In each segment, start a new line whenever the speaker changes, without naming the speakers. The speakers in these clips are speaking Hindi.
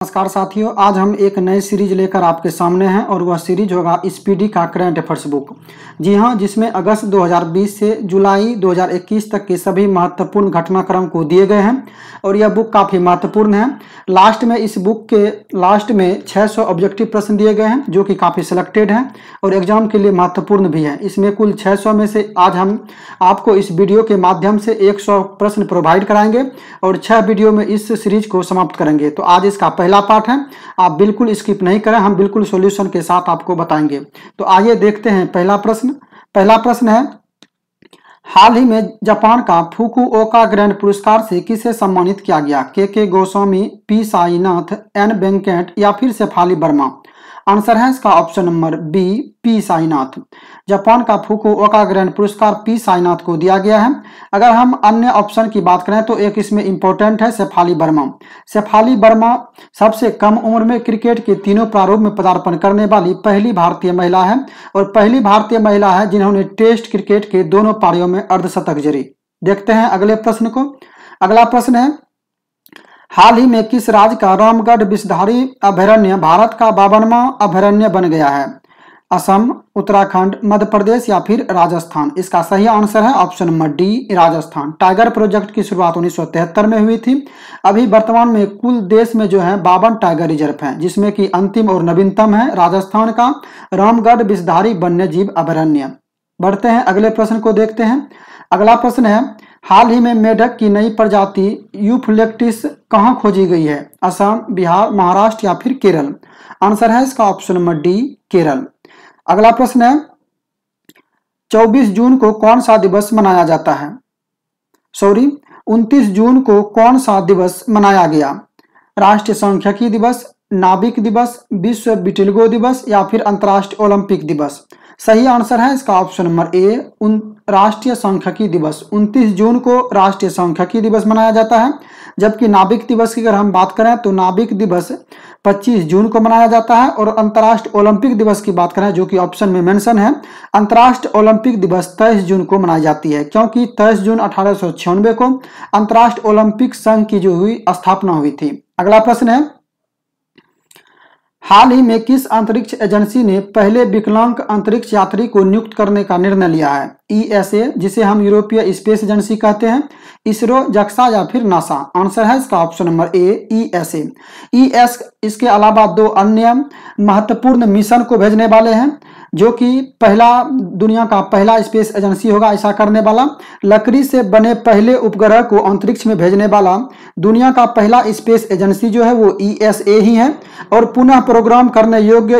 नमस्कार साथियों, आज हम एक नई सीरीज लेकर आपके सामने हैं और वह सीरीज होगा स्पीडी का करंट अफेयर्स बुक। जी हां, जिसमें अगस्त 2020 से जुलाई 2021 तक के सभी महत्वपूर्ण घटनाक्रम को दिए गए हैं और यह बुक काफ़ी महत्वपूर्ण है। लास्ट में इस बुक के लास्ट में 600 ऑब्जेक्टिव प्रश्न दिए गए हैं जो कि काफ़ी सिलेक्टेड हैं और एग्जाम के लिए महत्वपूर्ण भी हैं। इसमें कुल 600 में से आज हम आपको इस वीडियो के माध्यम से 100 प्रश्न प्रोवाइड कराएंगे और 6 वीडियो में इस सीरीज को समाप्त करेंगे। तो आज इसका पहला पार्ट है, आप बिल्कुल स्किप नहीं करें, हम बिल्कुल सॉल्यूशन के साथ आपको बताएंगे। तो आइए देखते हैं पहला प्रश्न है, हाल ही में जापान का फुकुओका ग्रैंड पुरस्कार से किसे सम्मानित किया गया? K Goswami, P Sainath, N Venkat या फिर शेफाली वर्मा? आंसर है इसका option number B, P Sainath. Japan का फुकुओका ग्रैंड पुरस्कार पी साईनाथ को दिया गया है। अगर हम अन्य ऑप्शन की बात करें तो एक इसमें इंपॉर्टेंट है शेफाली वर्मा। शेफाली वर्मा सबसे कम उम्र में क्रिकेट के तीनों प्रारूप में पदार्पण करने वाली पहली भारतीय महिला है और पहली भारतीय महिला है जिन्होंने टेस्ट क्रिकेट के दोनों पारियों में अर्धशतक जड़ी। देखते हैं अगले प्रश्न को। अगला प्रश्न है, हाल ही में किस राज्य का रामगढ़ विषधारी अभयारण्य भारत का 52वां अभयारण्य बन गया है? असम, उत्तराखंड, मध्य प्रदेश या फिर राजस्थान? इसका सही आंसर है option number D, Rajasthan. Tiger project की शुरुआत 1973 में हुई थी। अभी वर्तमान में कुल देश में जो है 52 टाइगर रिजर्व हैं, जिसमें कि अंतिम और नवीनतम है राजस्थान का रामगढ़ विषधारी वन्य जीव अभयारण्य। बढ़ते हैं अगले प्रश्न को देखते हैं। अगला प्रश्न है, हाल ही में मेढक की नई प्रजाति यूफलेक्टिस कहाँ खोजी गई है? असम, बिहार, महाराष्ट्र या फिर केरल? आंसर है इसका ऑप्शन नंबर डी, केरल। अगला प्रश्न है, 24 जून को कौन सा दिवस मनाया जाता है? 29 जून को कौन सा दिवस मनाया गया? राष्ट्रीय सांख्यिकी दिवस, नाविक दिवस, विश्व विटिलगो दिवस या फिर अंतर्राष्ट्रीय ओलंपिक दिवस? सही आंसर है इसका ऑप्शन नंबर ए, राष्ट्रीय सांख्यिकी दिवस। 29 जून को राष्ट्रीय सांख्यिकी दिवस मनाया जाता है। जबकि नाविक दिवस की अगर हम बात करें तो नाविक दिवस 25 जून को मनाया जाता है और अंतर्राष्ट्रीय ओलंपिक दिवस की बात करें जो कि ऑप्शन में मेंशन है, अंतर्राष्ट्रीय ओलंपिक दिवस 23 जून को मनाई जाती है, क्योंकि 23 जून 1896 को अंतर्राष्ट्रीय ओलंपिक संघ की जो हुई स्थापना हुई थी। अगला प्रश्न है, हाल ही में किस अंतरिक्ष एजेंसी ने पहले विकलांग अंतरिक्ष यात्री को नियुक्त करने का निर्णय लिया है? ईएसए, जिसे हम यूरोपीय स्पेस एजेंसी कहते हैं, इसरो, जक्सा या फिर नासा? आंसर है इसका ऑप्शन नंबर ए, ईएसए। इसके अलावा 2 अन्य महत्वपूर्ण मिशन को भेजने वाले हैं जो कि दुनिया का पहला स्पेस एजेंसी होगा ऐसा करने वाला। लकड़ी से बने पहले उपग्रह को अंतरिक्ष में भेजने वाला दुनिया का पहला स्पेस एजेंसी जो है वो ईएसए ही है और पुनः प्रोग्राम करने योग्य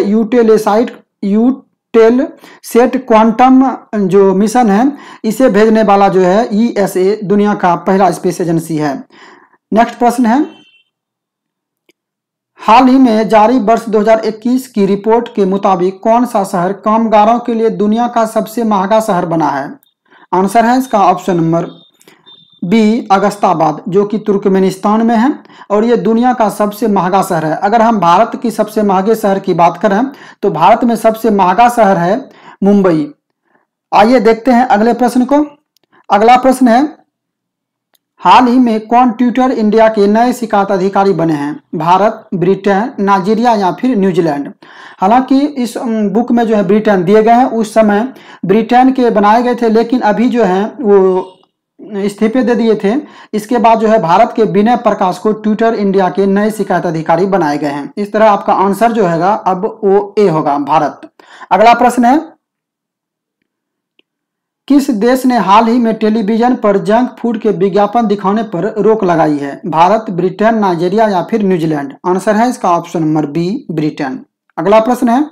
यूटेलसेट क्वांटम जो मिशन है इसे भेजने वाला जो है ईएसए दुनिया का पहला स्पेस एजेंसी है। नेक्स्ट प्रश्न है, हाल ही में जारी वर्ष 2021 की रिपोर्ट के मुताबिक कौन सा शहर कामगारों के लिए दुनिया का सबसे महंगा शहर बना है? आंसर है इसका ऑप्शन नंबर बी, अगस्ताबाद, जो कि तुर्कमेनिस्तान में है और ये दुनिया का सबसे महंगा शहर है। अगर हम भारत की सबसे महंगे शहर की बात करें तो भारत में सबसे महंगा शहर है मुंबई। आइए देखते हैं अगले प्रश्न को। अगला प्रश्न है, हाल ही में कौन ट्विटर इंडिया के नए शिकायत अधिकारी बने हैं? भारत, ब्रिटेन, नाइजीरिया या फिर न्यूजीलैंड? हालांकि इस बुक में जो है ब्रिटेन दिए गए हैं, उस समय ब्रिटेन के बनाए गए थे लेकिन अभी जो है वो इस्तीफे दे दिए थे। इसके बाद जो है भारत के विनय प्रकाश को ट्विटर इंडिया के नए शिकायत अधिकारी बनाए गए हैं। इस तरह आपका आंसर जो है अब वो ए होगा, भारत। अगला प्रश्न है, किस देश ने हाल ही में टेलीविजन पर जंक फूड के विज्ञापन दिखाने पर रोक लगाई है? भारत, ब्रिटेन, नाइजीरिया या फिर न्यूजीलैंड? आंसर है इसका ऑप्शन नंबर बी, ब्रिटेन। अगला प्रश्न है,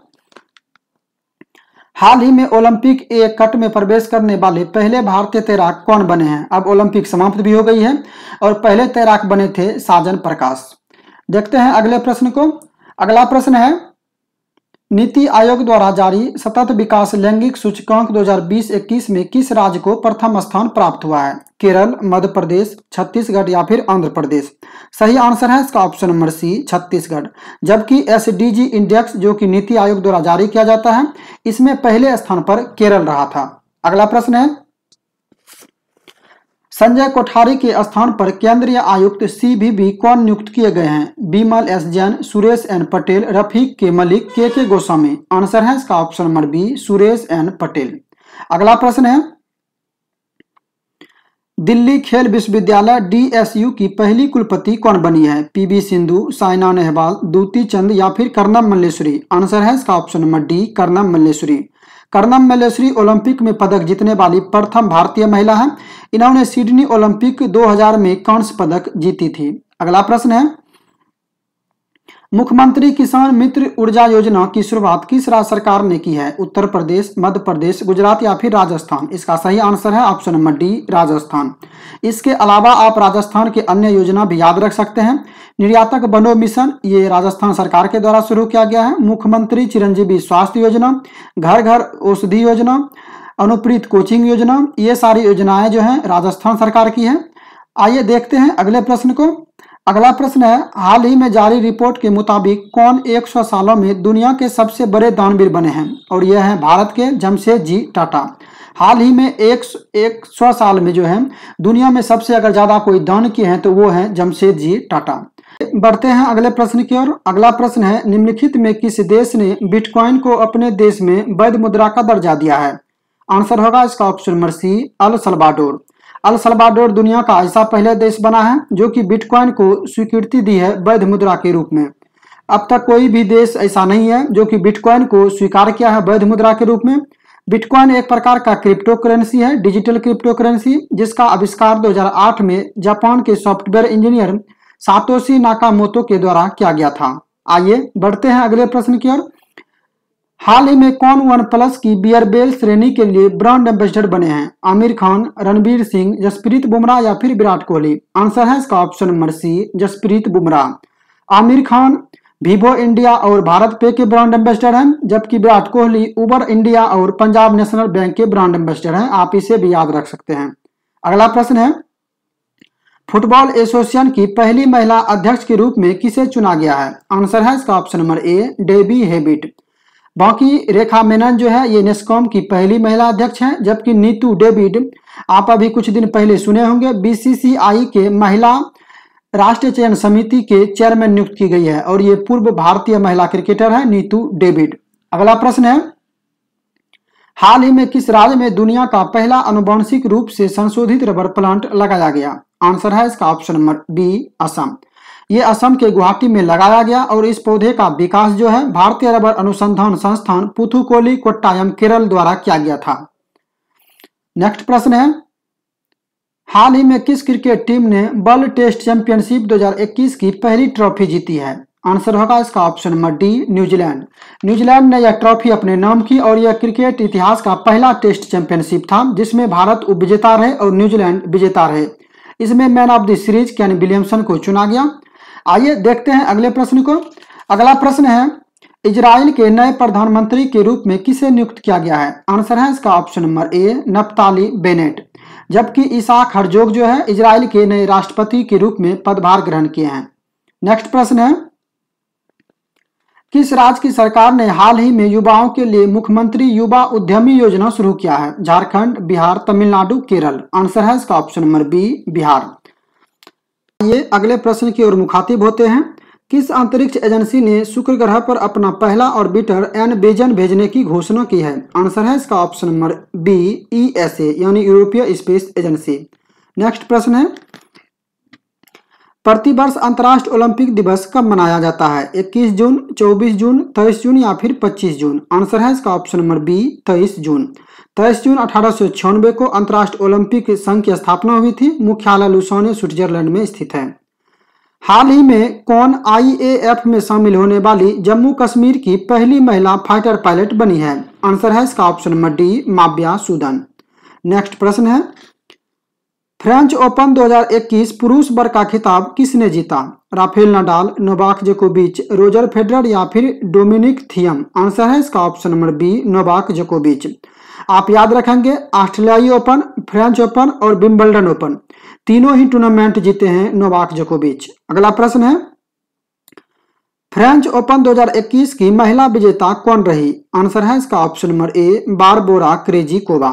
हाल ही में ओलंपिक कट में प्रवेश करने वाले पहले भारतीय तैराक कौन बने हैं? अब ओलंपिक समाप्त भी हो गई है और पहले तैराक बने थे साजन प्रकाश। देखते हैं अगले प्रश्न को। अगला प्रश्न है, नीति आयोग द्वारा जारी सतत विकास लैंगिक सूचकांक 2020-21 में किस राज्य को प्रथम स्थान प्राप्त हुआ है? केरल, मध्य प्रदेश, छत्तीसगढ़ या फिर आंध्र प्रदेश? सही आंसर है इसका ऑप्शन नंबर सी, छत्तीसगढ़। जबकि एसडीजी इंडेक्स जो कि नीति आयोग द्वारा जारी किया जाता है, इसमें पहले स्थान पर केरल रहा था। अगला प्रश्न है, संजय कोठारी के स्थान पर केंद्रीय आयुक्त सीबीबी कौन नियुक्त किए गए हैं? Bimal S Jain, Suresh N Patel, Rafiq K Malik, K Goswami. Answer है इसका option number B, Suresh N Patel. अगला प्रश्न है, दिल्ली खेल विश्वविद्यालय डीएसयू की पहली कुलपति कौन बनी है? पीवी सिंधु, साइना नेहवाल, दूती चंद या फिर कर्णम मल्लेश्वरी। आंसर है इसका option number D, Karnam Malleswari. Karnam Malleswari Olympic में पदक जीतने वाली प्रथम भारतीय महिला है। इन्होंने सिडनी ओलंपिक 2000 में कांस्य पदक जीती थी। अगला प्रश्न है, मुख्यमंत्री किसान मित्र ऊर्जा योजना की शुरुआत किस राज्य सरकार ने की है? उत्तर प्रदेश, मध्य प्रदेश, गुजरात या फिर राजस्थान। इसका सही आंसर है ऑप्शन नंबर डी, राजस्थान। इसके अलावा आप राजस्थान के अन्य योजना भी याद रख सकते हैं। निर्यातक बनो मिशन, ये राजस्थान सरकार के द्वारा शुरू किया गया है। मुख्यमंत्री चिरंजीवी स्वास्थ्य योजना, घर घर औषधि योजना, अनुप्रीत कोचिंग योजना, ये सारी योजनाएं जो हैं राजस्थान सरकार की हैं। आइए देखते हैं अगले प्रश्न को। अगला प्रश्न है, हाल ही में जारी रिपोर्ट के मुताबिक कौन 100 सालों में दुनिया के सबसे बड़े दानवीर बने हैं? और यह है भारत के जमशेद जी टाटा। हाल ही में 100 साल में जो है दुनिया में सबसे अगर ज्यादा कोई दान किए हैं तो वो है जमशेद जी टाटा। बढ़ते हैं अगले प्रश्न की ओर। अगला प्रश्न है, निम्नलिखित में किस देश ने बिटकॉइन को अपने देश में वैध मुद्रा का दर्जा दिया है? आंसर होगा इसका option number C, El Salvador. El Salvador दुनिया का ऐसा पहला देश बना है जो कि बिटकॉइन को स्वीकृति दी है वैध मुद्रा के रूप में। अब तक कोई भी देश ऐसा नहीं है जो कि बिटकॉइन को स्वीकार किया है वैध मुद्रा के रूप में। बिटकॉइन एक प्रकार का क्रिप्टो करेंसी है, डिजिटल क्रिप्टो करेंसी, जिसका आविष्कार 2008 में जापान के सॉफ्टवेयर इंजीनियर सातोशी नाकामोतो के द्वारा किया गया था। आइए बढ़ते हैं अगले प्रश्न की ओर। हाल ही में कौन वन प्लस की बियरबेल श्रेणी के लिए ब्रांड एम्बेसडर बने हैं? आमिर खान, रणवीर सिंह, जसप्रीत बुमराह या फिर विराट कोहली। आंसर है इसका option number C, Jasprit Bumrah. Aamir Khan Vivo India और भारत पे के ब्रांड एम्बेसडर हैं, जबकि विराट कोहली उबर इंडिया और पंजाब नेशनल बैंक के ब्रांड एम्बेसडर हैं। आप इसे भी याद रख सकते हैं। अगला प्रश्न है, फुटबॉल एसोसिएशन की पहली महिला अध्यक्ष के रूप में किसे चुना गया है? आंसर है इसका option number A, Debbie Hewitt. बाकी रेखा मेनन जो है ये नेस्कॉम की पहली महिला अध्यक्ष हैं, जबकि नीतू डेविड आप अभी कुछ दिन पहले सुने होंगे बीसीसीआई के महिला राष्ट्रीय चयन समिति के चेयरमैन नियुक्त की गई है और ये पूर्व भारतीय महिला क्रिकेटर है नीतू डेविड। अगला प्रश्न है, हाल ही में किस राज्य में दुनिया का पहला आनुवंशिक रूप से संशोधित रबर प्लांट लगाया गया? आंसर है इसका ऑप्शन नंबर बी, असम। ये असम के गुवाहाटी में लगाया गया और इस पौधे का विकास जो है भारतीय रबर अनुसंधान संस्थान पुथुकोली कोट्टायम केरल द्वारा किया गया था। नेक्स्ट प्रश्न है, हाल ही में किस क्रिकेट टीम ने वर्ल्ड टेस्ट चैंपियनशिप 2021 की पहली ट्रॉफी जीती है? आंसर होगा इसका option number D, New Zealand. New Zealand ने यह ट्रॉफी अपने नाम की और यह क्रिकेट इतिहास का पहला टेस्ट चैंपियनशिप था जिसमें भारत उपविजेता रहे और न्यूजीलैंड विजेता रहे। इसमें man of the series Kane Williamson को चुना गया। आइए देखते हैं अगले प्रश्न को। अगला प्रश्न है, इजराइल के नए प्रधानमंत्री के रूप में किसे नियुक्त किया गया है? आंसर है इसका ऑप्शन नंबर ए, नफ्ताली बेनेट। जबकि इसाक हर्जोग जो है इजराइल के नए राष्ट्रपति के रूप में पदभार ग्रहण किए हैं। नेक्स्ट प्रश्न है, किस राज्य की सरकार ने हाल ही में युवाओं के लिए मुख्यमंत्री युवा उद्यमी योजना शुरू किया है? झारखंड, बिहार, तमिलनाडु, केरल। आंसर है इसका ऑप्शन नंबर बी, बिहार। ये अगले प्रश्न की ओर मुखातिब होते हैं। किस अंतरिक्ष एजेंसी ने शुक्र ग्रह पर अपना पहला ऑर्बिटर एनविजन भेजने की घोषणा की है? आंसर है इसका ऑप्शन नंबर बी, ईएसए यानी यूरोपीय स्पेस एजेंसी। नेक्स्ट प्रश्न है, प्रतिवर्ष अंतर्राष्ट्रीय ओलंपिक दिवस कब मनाया जाता है? 21 जून, 24 जून, 23 जून या फिर 25 जून। आंसर है इसका ऑप्शन नंबर बी, 23 जून। 23 जून 1896 को अंतर्राष्ट्रीय ओलंपिक संघ की स्थापना हुई थी। मुख्यालय लुसाने स्विट्जरलैंड में स्थित है। हाल ही में कौन आईएएफ में शामिल होने वाली जम्मू कश्मीर की पहली महिला फाइटर पायलट बनी है? आंसर है इसका option number D, Mavya Sudan. Next प्रश्न है, फ्रेंच ओपन 2021 पुरुष वर्ग का खिताब किसने जीता? राफेल नडाल, नोवाक जोकोविच, रोजर फेडरर या फिर डोमिनिक थियम। आंसर है इसका ऑप्शन नंबर बी, नोवाक जोकोविच। आप याद रखेंगे ऑस्ट्रेलियाई ओपन, फ्रेंच ओपन और विंबलडन ओपन तीनों ही टूर्नामेंट जीते हैं नोवाक जोकोविच। अगला प्रश्न है, फ्रेंच ओपन 2021 की महिला विजेता कौन रही? आंसर है इसका ऑप्शन नंबर ए बारबोरा क्रेजिकोवा।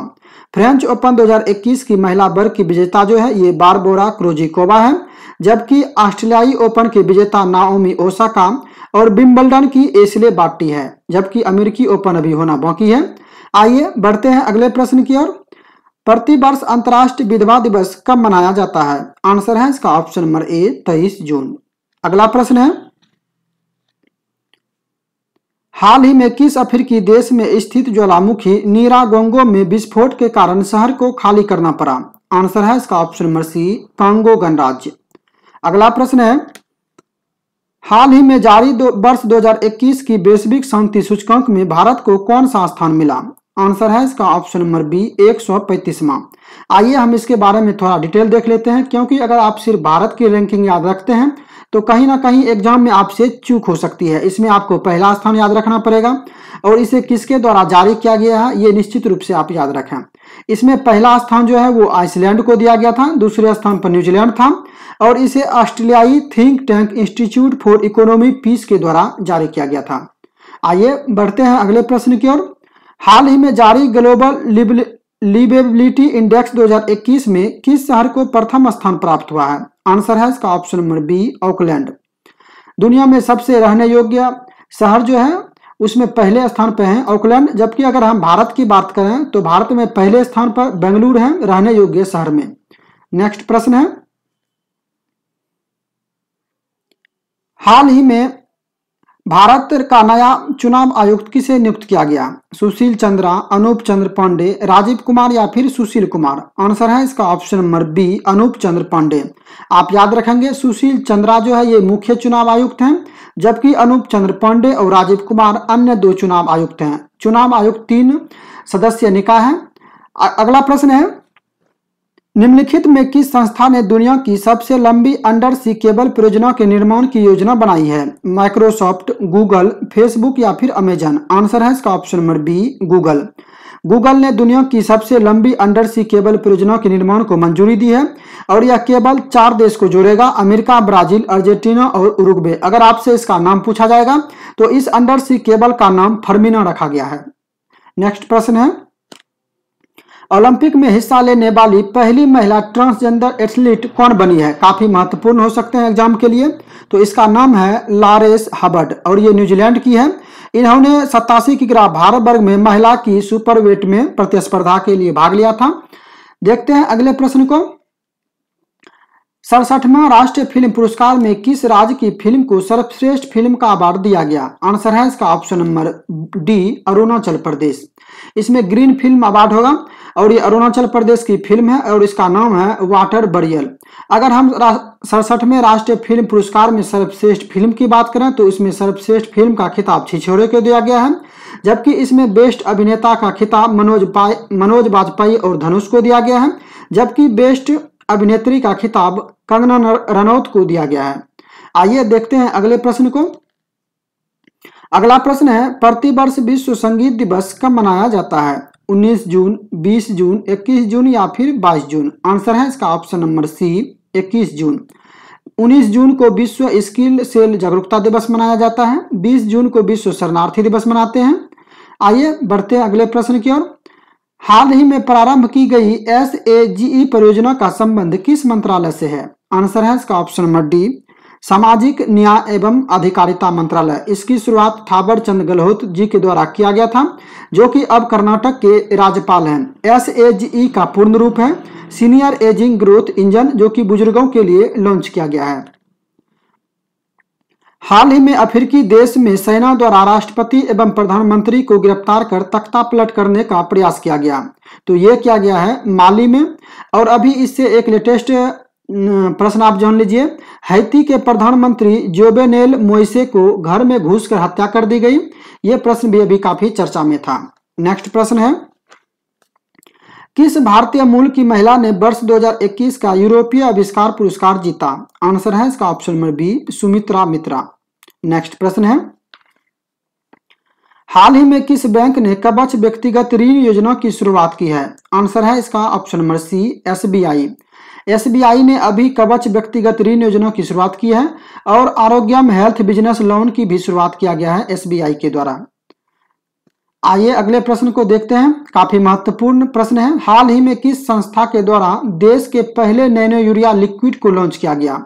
फ्रेंच ओपन 2021 की महिला वर्ग की विजेता जो है ये बारबोरा क्रेजिकोवा है, जबकि ऑस्ट्रेलियाई ओपन की विजेता नाओमी ओसाका और विंबलडन की एशले बार्टी है, जबकि अमेरिकी ओपन अभी होना बाकी है। आइए बढ़ते हैं अगले प्रश्न की ओर। प्रतिवर्ष अंतर्राष्ट्रीय विधवा दिवस कब मनाया जाता है? आंसर है इसका ऑप्शन नंबर ए 23 जून। अगला प्रश्न है, हाल ही में किस अफ्रीकी देश में स्थित ज्वालामुखी नीरागोंगो में विस्फोट के कारण शहर को खाली करना पड़ा? आंसर है इसका ऑप्शन नंबर सी कांगो गणराज्य। अगला प्रश्न है, हाल ही में जारी वर्ष 2021 की वैश्विक शांति सूचकांक में भारत को कौन सा स्थान मिला? आंसर है इसका ऑप्शन नंबर बी 135वां। आइए हम इसके बारे में थोड़ा डिटेल देख लेते हैं, क्योंकि अगर आप सिर्फ भारत की रैंकिंग याद रखते हैं तो कहीं ना कहीं एग्जाम में आपसे चूक हो सकती है। इसमें आपको पहला स्थान याद रखना पड़ेगा और इसे किसके द्वारा जारी किया गया है ये निश्चित रूप से आप याद रखें। इसमें पहला स्थान जो है वो आइसलैंड को दिया गया था, दूसरे स्थान पर न्यूजीलैंड था और इसे ऑस्ट्रेलियाई think tank Institute for Economic Peace के द्वारा जारी किया गया था। आइए बढ़ते हैं अगले प्रश्न की ओर। हाल ही में जारी ग्लोबल लिवेबिलिटी इंडेक्स 2021 में किस शहर को प्रथम स्थान प्राप्त हुआ है? आंसर है इसका ऑप्शन नंबर बी ऑकलैंड। दुनिया में सबसे रहने योग्य शहर जो है उसमें पहले स्थान पर है ऑकलैंड, जबकि अगर हम भारत की बात करें तो भारत में पहले स्थान पर बेंगलुरु है रहने योग्य शहर में। नेक्स्ट प्रश्न है, हाल ही में भारत का नया चुनाव आयुक्त किसे नियुक्त किया गया? सुशील चंद्रा, अनूप चंद्र पांडे, राजीव कुमार या फिर सुशील कुमार? आंसर है इसका ऑप्शन नंबर बी अनूप चंद्र पांडे। आप याद रखेंगे सुशील चंद्रा जो है ये मुख्य चुनाव आयुक्त हैं, जबकि अनूप चंद्र पांडे और राजीव कुमार अन्य 2 चुनाव आयुक्त हैं। चुनाव आयुक्त 3 सदस्यीय निकाय है। अगला प्रश्न है, निम्नलिखित में किस संस्था ने दुनिया की सबसे लंबी अंडर सी केबल परियोजना के निर्माण की योजना बनाई है? माइक्रोसॉफ्ट, गूगल, फेसबुक या फिर अमेजन? आंसर है इसका option number B Google. Google ने दुनिया की सबसे लंबी अंडर सी केबल परियोजना के निर्माण को मंजूरी दी है और यह केबल 4 देश को जोड़ेगा, अमेरिका, ब्राजील, अर्जेंटीना और उरुग्वे। अगर आपसे इसका नाम पूछा जाएगा तो इस अंडर सी केबल का नाम फर्मिना रखा गया है। नेक्स्ट प्रश्न है, ओलंपिक में हिस्सा लेने वाली पहली महिला ट्रांसजेंडर एथलीट कौन बनी है? काफी महत्वपूर्ण हो सकते हैं एग्जाम के लिए। तो इसका नाम है लॉरेस हबर्ड और ये न्यूजीलैंड की है। इन्होंने 87 किग्रा भार वर्ग में महिला की सुपर वेट में प्रतिस्पर्धा के लिए भाग लिया था। देखते हैं अगले प्रश्न को। 67वां राष्ट्रीय फिल्म पुरस्कार में किस राज्य की फिल्म को सर्वश्रेष्ठ फिल्म का अवार्ड दिया गया? आंसर है इसका option number D Arunachal Pradesh. इसमें ग्रीन फिल्म अवार्ड होगा और ये अरुणाचल प्रदेश की फिल्म है और इसका नाम है वाटर बरियल। अगर हम 67वें राष्ट्रीय फिल्म पुरस्कार में सर्वश्रेष्ठ फिल्म की बात करें तो इसमें सर्वश्रेष्ठ फिल्म का खिताब छिछोरे को दिया गया है, जबकि इसमें बेस्ट अभिनेता का खिताब मनोज बाजपेयी और धनुष को दिया गया है, जबकि बेस्ट अभिनेत्री का खिताब कंगना रनौत को दिया गया है। आइए देखते हैं अगले प्रश्न को। अगला प्रश्न है, प्रतिवर्ष विश्व संगीत दिवस कब मनाया जाता है? 19 जून, 20 जून, 21 जून या फिर 22 जून? आंसर है इसका ऑप्शन नंबर सी 21 जून। 19 जून को विश्व स्किल सेल जागरूकता दिवस मनाया जाता है। 20 जून को विश्व शरणार्थी दिवस मनाते हैं। आइए बढ़ते हैं अगले प्रश्न की ओर। हाल ही में प्रारंभ की गई SAGE परियोजना का संबंध किस मंत्रालय से है? आंसर है इसका ऑप्शन नंबर डी सामाजिक न्याय एवं अधिकारिता मंत्रालय। इसकी शुरुआत थावर चंद गहलोत जी के द्वारा किया गया था, जो कि अब कर्नाटक के राज्यपाल हैं। SAGE का पूर्ण रूप है सीनियर एजिंग ग्रोथ इंजन, जो कि बुजुर्गों के लिए लॉन्च किया गया है। हाल ही में अफ्रीकी देश में सेना द्वारा राष्ट्रपति एवं प्रधानमंत्री को गिरफ्तार कर तख्ता पलट करने का प्रयास किया गया। तो ये किया गया है माली में। और अभी इससे एक लेटेस्ट प्रश्न आप जान लीजिए। हैती के प्रधानमंत्री जोवेनेल मोइसे को घर में घुसकर हत्या कर दी गई। यह प्रश्न भी अभी काफी चर्चा में था। नेक्स्ट प्रश्न है, किस भारतीय मूल की महिला ने वर्ष 2021 का यूरोपीय आविष्कार पुरस्कार जीता? आंसर है इसका ऑप्शन नंबर बी सुमित्रा मित्रा। नेक्स्ट प्रश्न है, हाल ही में किस बैंक ने कवच व्यक्तिगत ऋण योजना की शुरुआत की है? आंसर है इसका option number C SBI। SBI ने अभी कवच व्यक्तिगत ऋण योजना की शुरुआत की है और आरोग्यम हेल्थ बिजनेस लोन की भी शुरुआत किया गया है एसबीआई के द्वारा। आइए अगले प्रश्न को देखते हैं। काफी महत्वपूर्ण प्रश्न है। हाल ही में किस संस्था के द्वारा देश के पहले नैनो यूरिया लिक्विड को लॉन्च किया गया?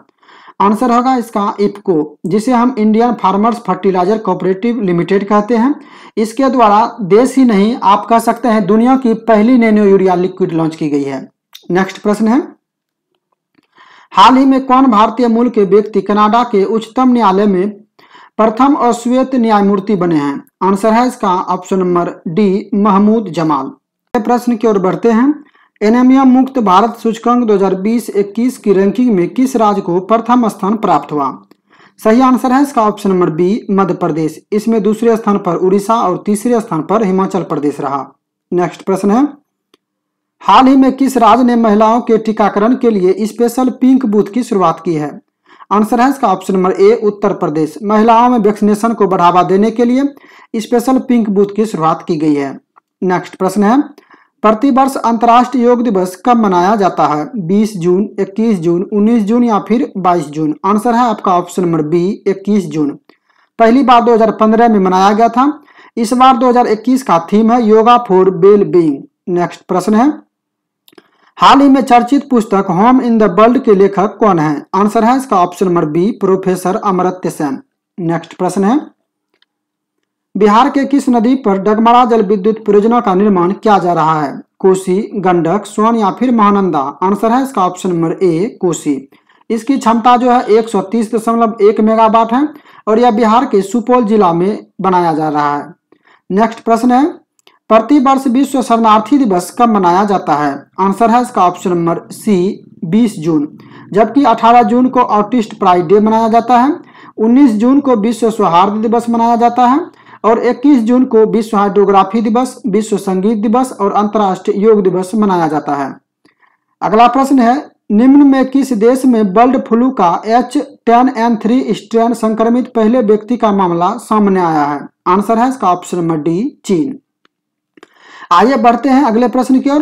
आंसर होगा इसका इफको, जिसे हम Indian farmers fertiliser cooperative limited कहते हैं। इसके द्वारा देश ही नहीं, आप कह सकते हैं दुनिया की पहली नैनो यूरिया लिक्विड लॉन्च की गई है। नेक्स्ट प्रश्न है, हाल ही में कौन भारतीय मूल के व्यक्ति कनाडा के उच्चतम न्यायालय में प्रथम और श्वेत न्यायमूर्ति बने हैं? आंसर है इसका option number D, Mahmood Jamal. प्रश्न की ओर बढ़ते हैं। एनीमिया मुक्त भारत सूचकांक 2020-21 की रैंकिंग में किस राज्य को प्रथम स्थान प्राप्त हुआ? सही आंसर है इसका option number B, Madhya Pradesh. इसमें दूसरे स्थान पर उड़ीसा और तीसरे स्थान पर हिमाचल प्रदेश रहा। नेक्स्ट प्रश्न है, हाल ही में किस राज्य ने महिलाओं के टीकाकरण के लिए स्पेशल पिंक बूथ की शुरुआत की है? आंसर है इसका ऑप्शन नंबर ए, उत्तर प्रदेश। महिलाओं में वैक्सीनेशन को बढ़ावा देने के लिए स्पेशल पिंक बूथ की शुरुआत की गई है। नेक्स्ट प्रश्न है, प्रतिवर्ष अंतर्राष्ट्रीय योग दिवस कब मनाया जाता है? 20 जून, 21 जून, 19 जून या फिर 22 जून? आंसर है आपका ऑप्शन नंबर बी, 21 जून। पहली बार 2015 में मनाया गया था। इस बार 2021 का थीम है yoga for well being. Next प्रश्न है, हाल ही में चर्चित पुस्तक होम इन द वर्ल्ड के लेखक कौन है? आंसर है इसका option number B, professor Amartya Sen. Next प्रश्न है, बिहार के किस नदी पर डगमारा जल विद्युत परियोजना का निर्माण किया जा रहा है? कोसी, गंडक, सोन या फिर महानंदा? आंसर है इसका ऑप्शन नंबर ए, कोसी। इसकी क्षमता जो है 130.1 मेगावाट है और यह बिहार के सुपौल जिला में बनाया जा रहा है। नेक्स्ट प्रश्न है, प्रतिवर्ष विश्व शरणार्थी दिवस कब मनाया जाता है? आंसर है इसका ऑप्शन नंबर सी, 20 जून। जबकि 18 जून को ऑटिस्ट प्राइड डे मनाया जाता है, 19 जून को विश्व सौहार्द दिवस मनाया जाता है और 21 जून को विश्व हाइड्रोग्राफी दिवस, विश्व संगीत दिवस और अंतर्राष्ट्रीय योग दिवस मनाया जाता है। अगला प्रश्न है, निम्न में किस देश में बर्ड फ्लू का H10N3 स्ट्रेन संक्रमित पहले व्यक्ति का मामला सामने आया है? आंसर है इसका ऑप्शन नंबर डी, चीन। आइए बढ़ते हैं अगले प्रश्न की ओर।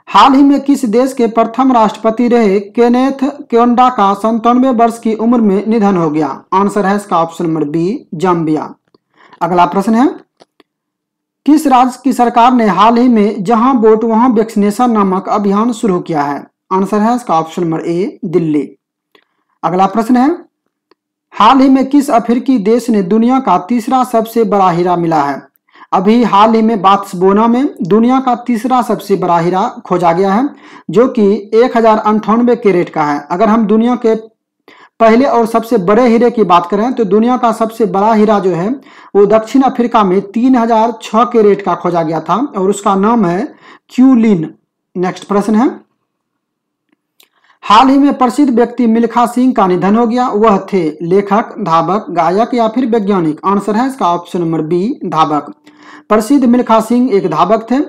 हाल ही में किस देश के प्रथम राष्ट्रपति रहे केनेथ केओंडा का 97 वर्ष की उम्र में निधन हो गया? आंसर है इसका ऑप्शन नंबर बी, जाम्बिया। अगला प्रश्न है, किस राज्य की सरकार ने हाल ही में जहां वोट वहां वैक्सीनेशन नामक अभियान शुरू किया है? आंसर है इसका ऑप्शन नंबर ए, दिल्ली। अगला प्रश्न है, हाल ही में किस अफ्रीकी देश ने दुनिया का तीसरा सबसे बड़ा हीरा मिला है? अभी हाल ही में बात्सवाना में दुनिया का तीसरा सबसे बड़ा हीरा खोजा गया है जो कि 1098 कैरेट का है। अगर हम दुनिया के पहले और सबसे बड़े हीरे की बात करें तो दुनिया का सबसे बड़ा हीरा जो है वो दक्षिण अफ्रीका में 3006 कैरेट का खोजा गया था और उसका नाम है क्यूलिन। नेक्स्ट प्रश्न है, हाल ही में प्रसिद्ध व्यक्ति मिल्खा सिंह का निधन हो गया। वह थे लेखक, धावक, गायक या फिर वैज्ञानिक? आंसर है इसका ऑप्शन नंबर बी, धावक। प्रसिद्ध मिल्खा सिंह एक धावक थे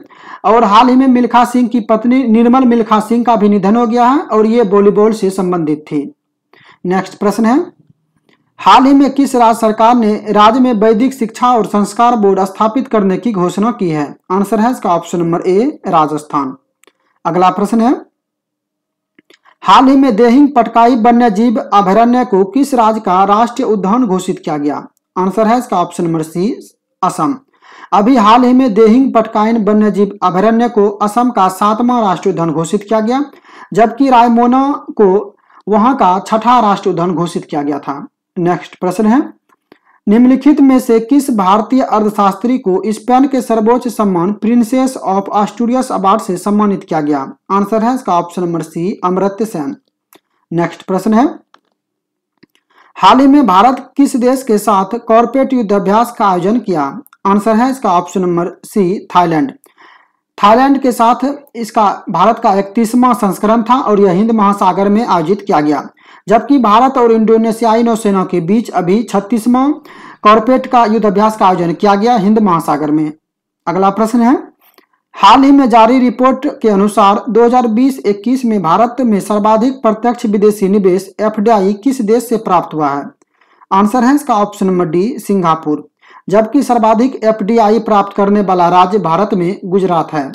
और हाल ही में मिल्खा सिंह की पत्नी निर्मल मिल्खा सिंह का भी निधन हो गया है और ये वॉलीबॉल से संबंधित थी। नेक्स्ट प्रश्न है, हाल ही में किस राज्य सरकार ने राज्य में वैदिक शिक्षा और संस्कार बोर्ड स्थापित करने की घोषणा की है? आंसर है इसका ऑप्शन नंबर ए, राजस्थान। अगला प्रश्न है, हाल ही में देहिंग पटकाई वन्यजीव अभयारण्य को किस राज्य का राष्ट्रीय उद्यान घोषित किया गया? आंसर है इसका ऑप्शन नंबर सी, असम। अभी हाल ही में देहिंग पटकाइन वन्यजीव अभयारण्य को असम का 7वां राष्ट्रीय उद्यान घोषित किया गया जबकि रायमोना को वहां का 6ठा राष्ट्रीय उद्यान घोषित किया गया था। नेक्स्ट प्रश्न है, निम्नलिखित में से किस भारतीय अर्थशास्त्री को स्पेन के सर्वोच्च सम्मान प्रिंसेस ऑफ एस्टूरियस अवार्ड से सम्मानित किया गया? आंसर है इसका option number C, Amartya Sen. Next प्रश्न है, हाल ही में भारत किस देश के साथ कॉर्पोरेट युद्धाभ्यास का आयोजन किया? आंसर है इसका option number C, Thailand. Thailand के साथ इसका भारत का 31वां संस्करण था और यह हिंद महासागर में आयोजित किया गया जबकि भारत और इंडोनेशियाई नौसेना के बीच अभी 36वां कॉर्पोरेट का युद्धाभ्यास का आयोजन किया गया हिंद महासागर में। अगला प्रश्न है, हाल ही में जारी रिपोर्ट के अनुसार 2020-21 में भारत में सर्वाधिक प्रत्यक्ष विदेशी निवेश FDI किस देश से प्राप्त हुआ है? आंसर है इसका ऑप्शन नंबर डी, सिंगापुर। जबकि सर्वाधिक FDI प्राप्त करने वाला राज्य भारत में गुजरात है।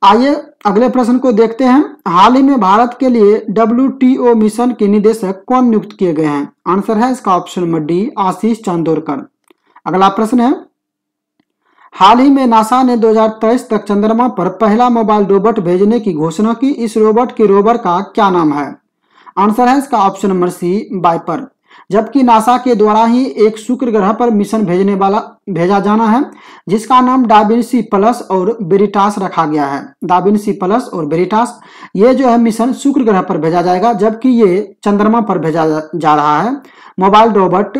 आइए अगले प्रश्न को देखते हैं। हाल ही में भारत के लिए WTO मिशन के निदेशक कौन नियुक्त किए गए हैं? आंसर है इसका ऑप्शन नंबर डी, आशीष चांदोरकर। अगला प्रश्न है, हाल ही में नासा ने 2023 तक चंद्रमा पर पहला मोबाइल रोबोट भेजने की घोषणा की। इस रोबोट के रोवर का क्या नाम है? आंसर है इसका ऑप्शन नंबर सी, वाइपर। जबकि नासा के द्वारा ही एक शुक्र ग्रह पर मिशन भेजा जाना है, जिसका नाम डाविंसी प्लस और वेरिटास रखा गया है। डाविंसी प्लस और वेरिटास ये जो है मिशन शुक्र ग्रह पर भेजा जाएगा, जबकि ये चंद्रमा पर भेजा जा रहा है मोबाइल रोबोट,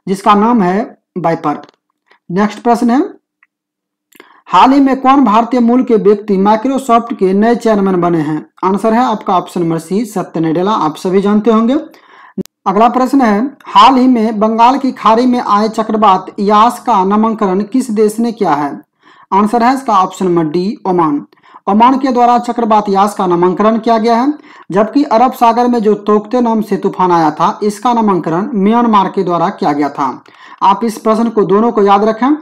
जिसका नाम है वाइपर। नेक्स्ट प्रश्न है, हाल ही में कौन भारतीय मूल के व्यक्ति माइक्रोसॉफ्ट के नए चेयरमैन बने हैं? आंसर है आपका ऑप्शन नंबर सी, सत्य नडेला। आप सभी जानते होंगे। अगला प्रश्न है, हाल ही में बंगाल की खाड़ी में आए चक्रवात यास का नामकरण किस देश ने किया है? आंसर है इसका option number D, Oman. Oman के द्वारा चक्रवात यास का नामकरण किया गया है। जबकि अरब सागर में जो तोकते नाम से तूफान आया था, इसका नामकरण म्यांमार के द्वारा किया गया था। आप इस प्रश्न को दोनों को याद रखें,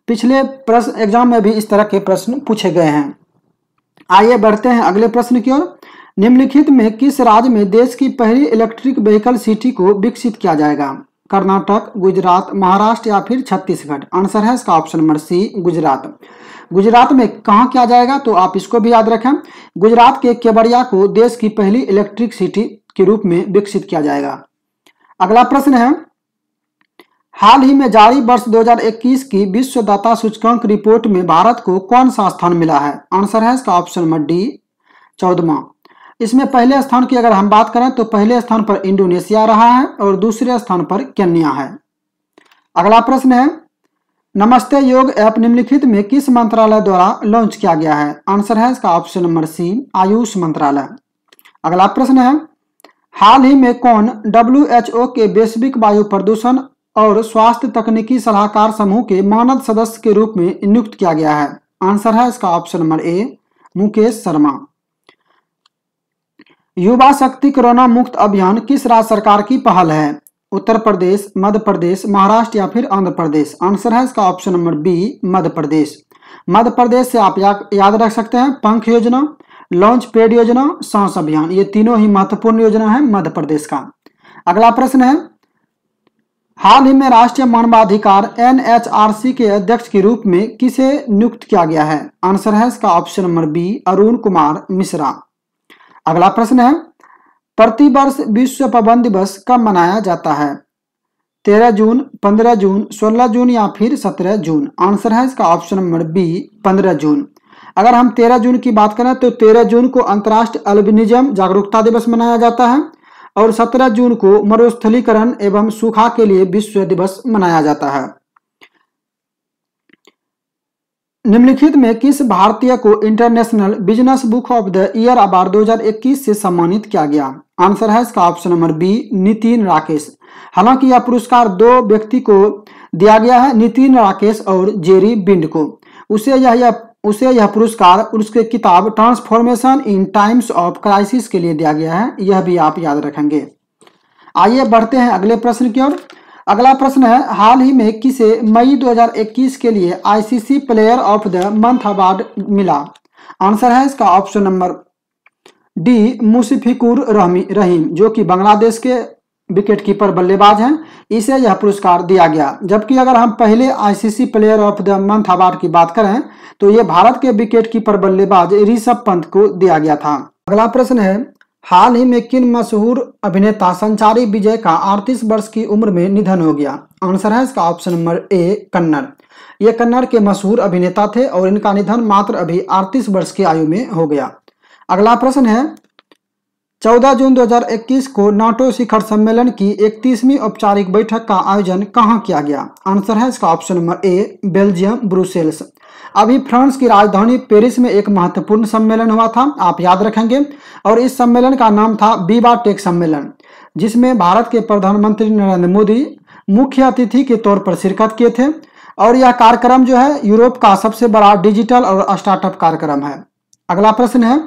पिछले प्रश्न एग्जाम में भी इस तरह के प्रश्न पूछे गए हैं। आइए बढ़ते हैं अगले प्रश्न की ओर। निम्नलिखित में किस राज्य में देश की पहली इलेक्ट्रिक व्हीकल सिटी को विकसित किया जाएगा? कर्नाटक, गुजरात, महाराष्ट्र या फिर छत्तीसगढ़? आंसर है इसका option number C, Gujarat. Gujarat में कहाँ किया जाएगा, तो आप इसको भी याद रखें। गुजरात के केवड़िया को देश की पहली इलेक्ट्रिक सिटी के रूप में विकसित किया जाएगा। अगला प्रश्न है, हाल ही में जारी वर्ष 2021 की विश्व दाता सूचकांक रिपोर्ट में भारत को कौन सा स्थान मिला है? आंसर है इसका ऑप्शन नंबर डी, 14वां। इसमें पहले स्थान की अगर हम बात करें तो पहले स्थान पर इंडोनेशिया रहा है और दूसरे स्थान पर केन्या है। अगला प्रश्न है, नमस्ते योग ऐप निम्नलिखित में किस मंत्रालय द्वारा लॉन्च किया गया है? आंसर है इसका ऑप्शन नंबर सी, आयुष मंत्रालय। अगला प्रश्न है, हाल ही में कौन WHO के वैश्विक वायु प्रदूषण और स्वास्थ्य तकनीकी सलाहकार समूह के मानद सदस्य के रूप में नियुक्त किया गया है? आंसर है इसका ऑप्शन नंबर ए, मुकेश शर्मा। युवा शक्ति कोरोना मुक्त अभियान किस राज्य सरकार की पहल है? उत्तर प्रदेश, मध्य प्रदेश, महाराष्ट्र या फिर आंध्र प्रदेश? आंसर है इसका option number B, Madhya Pradesh. Madhya Pradesh से आप याद रख सकते हैं पंख योजना, लॉन्च पैड योजना, सांस अभियान, ये तीनों ही महत्वपूर्ण योजना है मध्य प्रदेश का। अगला प्रश्न है, हाल ही में राष्ट्रीय मानवाधिकार NHRC के अध्यक्ष के रूप में किसे नियुक्त किया गया है? आंसर है इसका option number B, Arun Kumar Mishra. अगला प्रश्न है, प्रतिवर्ष विश्व पवन दिवस कब मनाया जाता है? 13 जून, 15 जून, 16 जून या फिर 17 जून? आंसर है इसका ऑप्शन नंबर बी, 15 जून। अगर हम 13 जून की बात करें तो 13 जून को अंतर्राष्ट्रीय अल्बिनिज्म जागरूकता दिवस मनाया जाता है और 17 जून को मरुस्थलीकरण एवं सूखा के लिए विश्व दिवस मनाया जाता है। निम्नलिखित में किस भारतीय को international business book of the year award 2021 से सम्मानित किया गया? आंसर है इसका option number B, Nitin Rakesh. हालांकि यह पुरस्कार 2 व्यक्ति को दिया गया है, नितिन राकेश और जेरी बिंड को। उसे यह पुरस्कार उसके किताब transformation in times of crisis के लिए दिया गया है, यह भी आप याद रखेंगे। आइए बढ़ते हैं अगले प्रश्न की ओर। अगला प्रश्न है, हाल ही में किसे मई 2021 के लिए ICC player of the month award मिला? आंसर है इसका option number D, Mushfiqur Rahim, जो कि बांग्लादेश के विकेट कीपर बल्लेबाज हैं। इसे यह पुरस्कार दिया गया। जबकि अगर हम पहले ICC player of the month award की बात करें तो यह भारत के विकेट कीपर बल्लेबाज ऋषभ पंत को दिया गया था। अगला प्रश्न है, हाल ही में किन मशहूर अभिनेता संचारी विजय का 38 वर्ष की उम्र में निधन हो गया? आंसर है इसका ऑप्शन नंबर ए, कन्नड़। ये कन्नड़ के मशहूर अभिनेता थे और इनका निधन मात्र अभी 38 वर्ष की आयु में हो गया। अगला प्रश्न है, 14 जून 2021 को नाटो शिखर सम्मेलन की 31वीं औपचारिक बैठक का आयोजन कहाँ किया गया? आंसर है इसका ऑप्शन नंबर ए, बेल्जियम, ब्रुसेल्स। अभी फ्रांस की राजधानी पेरिस में एक महत्वपूर्ण सम्मेलन हुआ था, आप याद रखेंगे, और इस सम्मेलन का नाम था विवा टेक सम्मेलन, जिसमें भारत के प्रधानमंत्री नरेंद्र मोदी मुख्य अतिथि के तौर पर शिरकत किए थे। और यह कार्यक्रम जो है यूरोप का सबसे बड़ा डिजिटल और स्टार्टअप कार्यक्रम है। अगला प्रश्न है,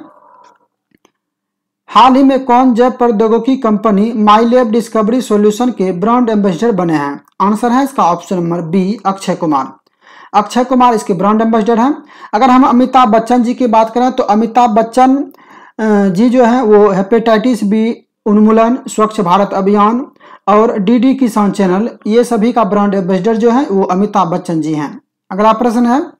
हाल ही में कौन जैव प्रौद्योगिकी कंपनी माईलैब डिस्कवरी सॉल्यूशन के ब्रांड एम्बेसडर बने हैं? आंसर है इसका option number B, Akshay Kumar. Akshay Kumar इसके ब्रांड एम्बेसडर हैं। अगर हम अमिताभ बच्चन जी की बात करें तो अमिताभ बच्चन जी जो हैं वो हेपेटाइटिस बी उन्मूलन, स्वच्छ भारत अभियान और डीडी किसान चैनल, ये सभी का ब्रांड एम्बेसडर जो है वो अमिताभ बच्चन जी हैं। अगला प्रश्न है,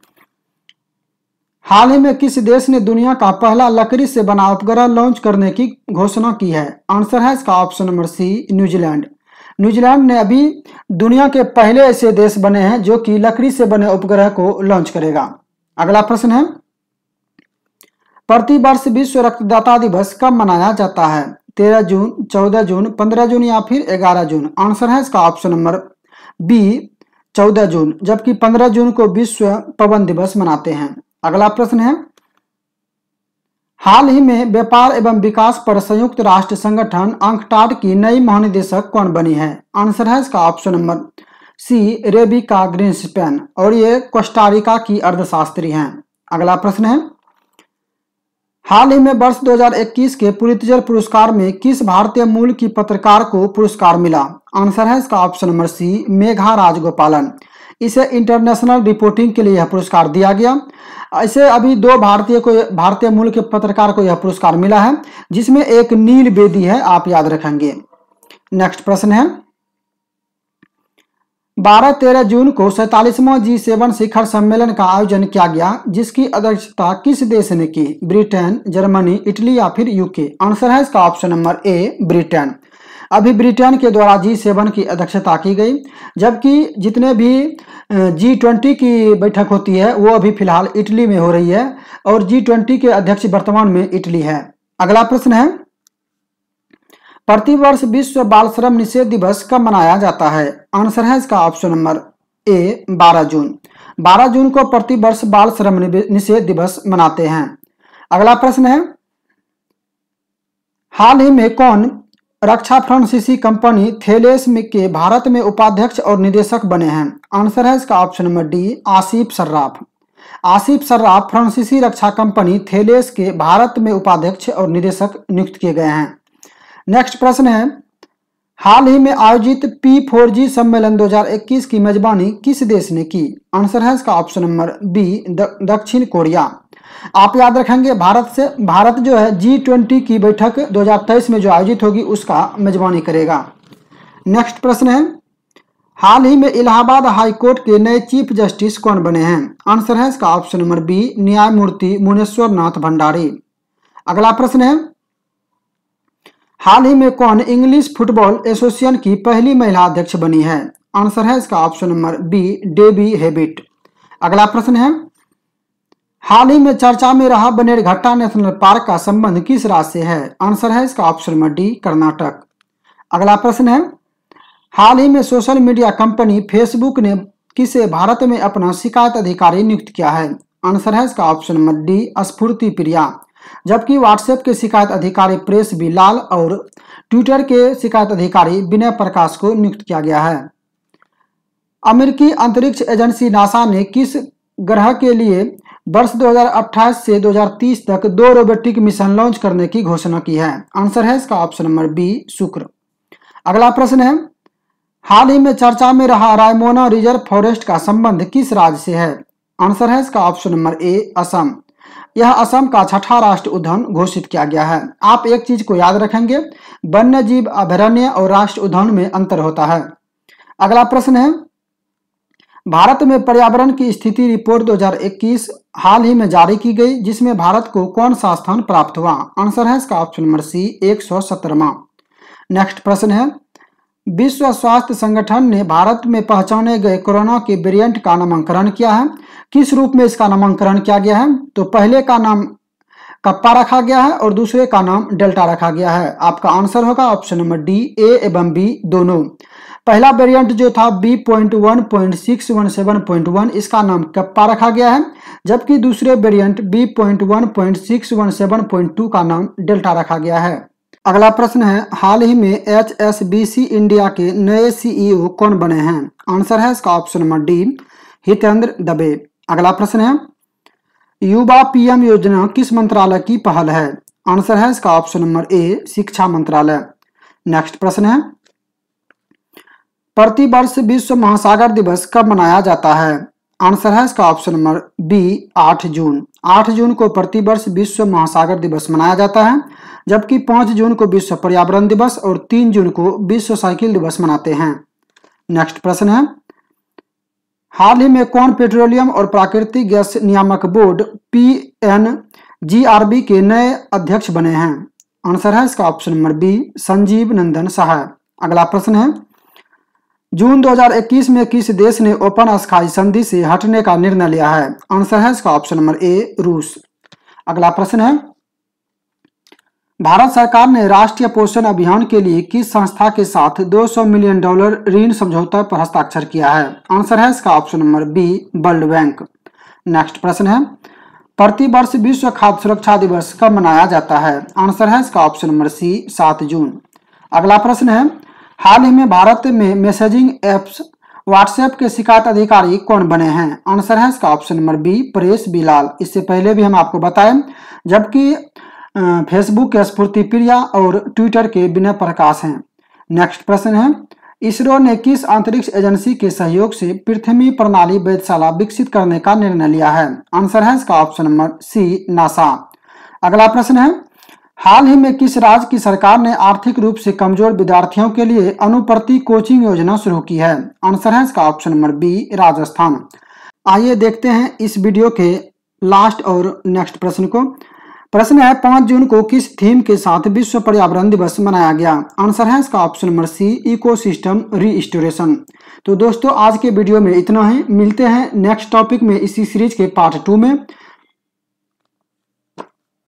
हाल ही में किस देश ने दुनिया का पहला लकड़ी से बना उपग्रह लॉन्च करने की घोषणा की है? आंसर है इसका option number C, New Zealand. New Zealand ने अभी दुनिया के पहले ऐसे देश बने हैं जो कि लकड़ी से बने उपग्रह को लॉन्च करेगा। अगला प्रश्न है, प्रतिवर्ष विश्व रक्तदाता दिवस कब मनाया जाता है? 13 जून, 14 जून, 15 जून या फिर 11 जून? आंसर है इसका ऑप्शन नंबर बी, 14 जून, जबकि 15 जून को विश्व पवन दिवस मनाते हैं। अगला प्रश्न है, हाल ही में व्यापार एवं विकास पर संयुक्त राष्ट्र संगठन अंकटाड की नई महानिदेशक कौन बनी है? आंसर है इसका ऑप्शन नंबर सी, रेबिका ग्रीन्सपैन, और ये कोस्टारिका की अर्थशास्त्री हैं। अगला प्रश्न है, हाल ही में वर्ष 2021 के पुलित्जर पुरस्कार में किस भारतीय मूल की पत्रकार को पुरस्कार मिला? आंसर है इसका option number C, Megha Rajagopalan. इसे इंटरनेशनल रिपोर्टिंग के लिए यह पुरस्कार दिया गया। ऐसे अभी दो भारतीय मूल के पत्रकार को यह पुरस्कार मिला है, जिसमें एक नील बेदी है, आप याद रखेंगे। नेक्स्ट प्रश्न है, 12-13 जून को 47वां G7 शिखर सम्मेलन का आयोजन किया गया, जिसकी अध्यक्षता किस देश ने की? ब्रिटेन, जर्मनी, इटली या फिर यूके? आंसर है इसका ऑप्शन नंबर ए, ब्रिटेन। अभी ब्रिटेन के द्वारा G7 की अध्यक्षता की गई, जबकि जितने भी G20 की बैठक होती है वो अभी फिलहाल इटली में हो रही है और G20 के अध्यक्ष वर्तमान में इटली है। अगला प्रश्न है, प्रतिवर्ष विश्व बाल श्रम निषेध दिवस कब मनाया जाता है? आंसर है इसका ऑप्शन नंबर ए, 12 जून। 12 जून को प्रतिवर्ष बाल श्रम निषेध दिवस मनाते हैं। अगला प्रश्न है, हाल ही में कौन रक्षा फ्रांसीसी कंपनी थेलेस के भारत में उपाध्यक्ष और निदेशक बने हैं? आंसर है इसका option number D, Asif Sarraf. Asif Sarraf फ्रांसीसी रक्षा कंपनी थेलेस के भारत में उपाध्यक्ष और निदेशक नियुक्त किए गए हैं। नेक्स्ट प्रश्न है, हाल ही में आयोजित P4G सम्मेलन 2021 की मेजबानी किस देश ने की? आंसर है इसका ऑप्शन नंबर बी, दक्षिण कोरिया। आप याद रखेंगे भारत जो है G20 की बैठक 2023 में जो आयोजित होगी उसका मेजबानी करेगा। नेक्स्ट प्रश्न है, हाल ही में इलाहाबाद हाई कोर्ट के नए चीफ जस्टिस कौन बने हैं? आंसर है इसका ऑप्शन नंबर बी, न्यायमूर्ति मुनेश्वर नाथ भंडारी। अगला प्रश्न है, हाल ही में कौन इंग्लिश फुटबॉल एसोसिएशन की पहली महिला अध्यक्ष बनी है? आंसर है इसका option number B, Debbie Hewitt. अगला प्रश्न है, हाल ही में चर्चा में रहा बनेरघट्टा नेशनल पार्क का संबंध किस राज्य से है? आंसर है इसका ऑप्शन नंबर डी, कर्नाटक। अगला प्रश्न है, हाल ही में सोशल मीडिया कंपनी फेसबुक ने किसे भारत में अपना शिकायत अधिकारी नियुक्त किया है? आंसर है इसका ऑप्शन नंबर डी, स्फूर्ति प्रिया। जबकि व्हाट्सएप के शिकायत अधिकारी प्रेस बी लाल और ट्विटर के शिकायत अधिकारी विनय प्रकाश को नियुक्त किया गया है। अमेरिकी अंतरिक्ष एजेंसी नासा ने किस ग्रह के लिए वर्ष 2028 से 2030 तक 2 रोबोटिक मिशन लॉन्च करने की घोषणा की है? आंसर है इसका ऑप्शन नंबर बी, शुक्र। अगला प्रश्न है, हाल ही में चर्चा में रहा रायमोना रिजर्व फॉरेस्ट का संबंध किस राज्य से है? आंसर है इसका ऑप्शन नंबर ए, असम। यह असम का 6ठा राष्ट्रीय उद्यान घोषित किया गया है। आप एक चीज को याद रखेंगे, वन्य जीव अभयारण्य और राष्ट्रीय उद्यान में अंतर होता है। अगला प्रश्न है, भारत में पर्यावरण की स्थिति रिपोर्ट 2021 हाल ही में जारी की गई, जिसमें भारत को कौन सा स्थान प्राप्त हुआ? आंसर है इसका ऑप्शन नंबर सी, 117वां। नेक्स्ट प्रश्न है, विश्व स्वास्थ्य संगठन ने भारत में पहचाने गए कोरोना के वेरिएंट का नामकरण किया है। किस रूप में इसका नामकरण किया गया है? तो पहले का नाम कप्पा रखा गया है और दूसरे का नाम डेल्टा रखा गया है। आपका आंसर होगा ऑप्शन नंबर डी, ए एवं बी दोनों। पहला वेरिएंट जो था B.1.617.1, इसका नाम कप्पा रखा गया है, जबकि दूसरे वेरिएंट B.1.617.2 का नाम डेल्टा रखा गया है। अगला प्रश्न है, हाल ही में HSBC इंडिया के नए CEO कौन बने हैं? आंसर है इसका ऑप्शन नंबर डी, हितेंद्र दबे। अगला प्रश्न है, युवा PM योजना किस मंत्रालय की पहल है? आंसर है इसका ऑप्शन नंबर ए, शिक्षा मंत्रालय। नेक्स्ट प्रश्न है, प्रतिवर्ष विश्व महासागर दिवस कब मनाया जाता है? आंसर है इसका ऑप्शन नंबर बी 8 जून। 8 जून को प्रतिवर्ष विश्व महासागर दिवस मनाया जाता है, जबकि 5 जून को विश्व पर्यावरण दिवस और 3 जून को विश्व साइकिल दिवस मनाते हैं। नेक्स्ट प्रश्न है, हाल ही में कौन पेट्रोलियम और प्राकृतिक गैस नियामक बोर्ड PNGRB के नए अध्यक्ष बने हैं? आंसर है इसका ऑप्शन नंबर बी संजीव नंदन सहाय। अगला प्रश्न है, जून 2021 में किस देश ने ओपन अस्थायी संधि से हटने का निर्णय लिया है? आंसर है इसका ऑप्शन नंबर ए रूस। अगला प्रश्न है, भारत सरकार ने राष्ट्रीय पोषण अभियान के लिए किस संस्था के साथ $200 मिलियन ऋण समझौता पर हस्ताक्षर किया है? आंसर है इसका option number B World Bank. Next प्रश्न है, प्रतिवर्ष विश्व खाद्य सुरक्षा दिवस कब मनाया जाता है? आंसर है इसका ऑप्शन नंबर सी 7 जून। अगला प्रश्न है, हाल ही में भारत में मैसेजिंग एप्स व्हाट्सएप के शिकायत अधिकारी कौन बने हैं? आंसर है इसका option number B Paresh Bilal. इससे पहले भी हम आपको बताएं, जबकि फेसबुक के स्फूर्ति प्रिया और ट्विटर के विनय प्रकाश हैं। नेक्स्ट प्रश्न है, इसरो ने किस अंतरिक्ष एजेंसी के सहयोग से पृथ्वी प्रणाली वेधशाला विकसित करने का निर्णय लिया है? आंसर है इसका ऑप्शन नंबर सी नासा। अगला प्रश्न है, हाल ही में किस राज्य की सरकार ने आर्थिक रूप से कमजोर विद्यार्थियों के लिए अनुप्रति कोचिंग योजना शुरू की है? आंसर है इसका ऑप्शन नंबर बी राजस्थान। आइए देखते हैं इस वीडियो के लास्ट और नेक्स्ट प्रश्न को। प्रश्न है, 5 जून को किस थीम के साथ विश्व पर्यावरण दिवस मनाया गया? आंसर है इसका option number C ecosystem restoration. तो दोस्तों आज के वीडियो में इतना ही, मिलते हैं नेक्स्ट टॉपिक में इसी सीरीज के पार्ट 2 में।